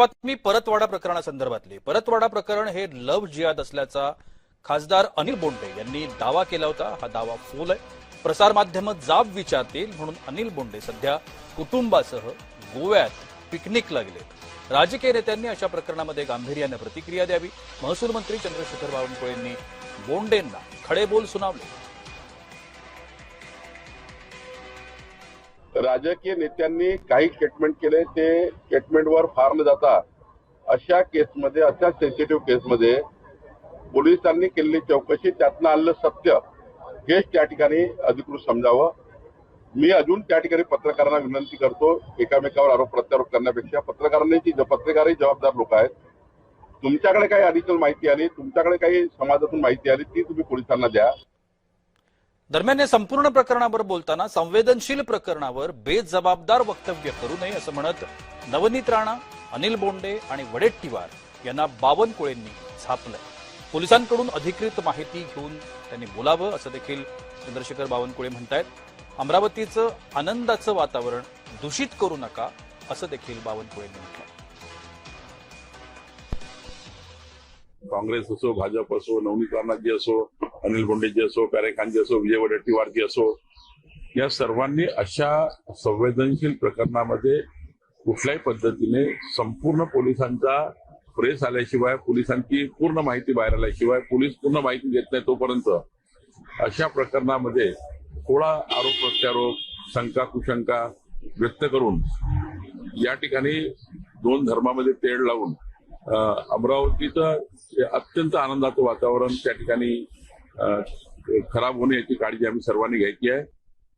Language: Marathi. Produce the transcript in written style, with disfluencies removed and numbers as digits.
बातमी परतवाडा प्रकरणासंदर्भातली. परतवाडा प्रकरण हे लव्ह जिहाद असल्याचा खासदार अनिल बोंडे यांनी दावा केला होता. हा दावा फोल आहे. प्रसारमाध्यमं जाब विचारतील म्हणून अनिल बोंडे सध्या कुटुंबासह गोव्यात पिकनिकला गेले. राजकीय नेत्यांनी अशा प्रकरणामध्ये गांभीर्याने प्रतिक्रिया द्यावी. महसूल मंत्री चंद्रशेखर बावनकुळेंनी बोंडेंना खडेबोल सुनावले. राजकीय नेत्यांनी काही स्टेटमेंट केले, ते स्टेटमेंटवर फार न जाता अशा केसमध्ये, अशा सेन्सिटिव्ह केसमध्ये पोलिसांनी केलेली चौकशी, त्यातनं आलेलं सत्य हेच त्या ठिकाणी अधिकृत समजावं. मी अजून त्या ठिकाणी पत्रकारांना विनंती करतो, एकामेकावर आरोप प्रत्यारोप करण्यापेक्षा पत्रकारही जबाबदार लोक आहेत. तुमच्याकडे काही अधिकल माहिती आली, तुमच्याकडे काही समाजातून माहिती आली, ती तुम्ही पोलिसांना द्या. दरम्यान या संपूर्ण प्रकरणावर बोलताना संवेदनशील प्रकरणावर बेजबाबदार वक्तव्य करू नये असं म्हणत नवनीत राणा, अनिल बोंडे आणि वडेट्टीवार यांना बावनकुळेंनी झापलंय. पोलिसांकडून अधिकृत माहिती घेऊन त्यांनी बोलावं असं देखील चंद्रशेखर बावनकुळे म्हणतायत. अमरावतीचं आनंदाचं वातावरण दूषित करू नका असं देखील बावनकुळेंनी म्हटलं. काँग्रेस असो, भाजप असो, नवनीत राणाजी असो, अनिल बोंडेजी असो, प्यारे खानजी असो, विजय वडेट्टीवारजी असो, या सर्वांनी अशा संवेदनशील प्रकरणामध्ये कुठल्याही पद्धतीने संपूर्ण पोलिसांचा प्रेस आल्याशिवाय, पोलिसांची पूर्ण माहिती बाहेर आल्याशिवाय, पोलीस पूर्ण माहिती देत नाही तोपर्यंत अशा प्रकरणामध्ये थोडा आरोप प्रत्यारोप, शंका कुशंका व्यक्त करून या ठिकाणी दोन धर्मामध्ये तेढ लावून अमरावतीचं अत्यंत आनंदाचं वातावरण त्या ठिकाणी खराब होणे याची काळजी आम्ही सर्वांनी घ्यायची आहे.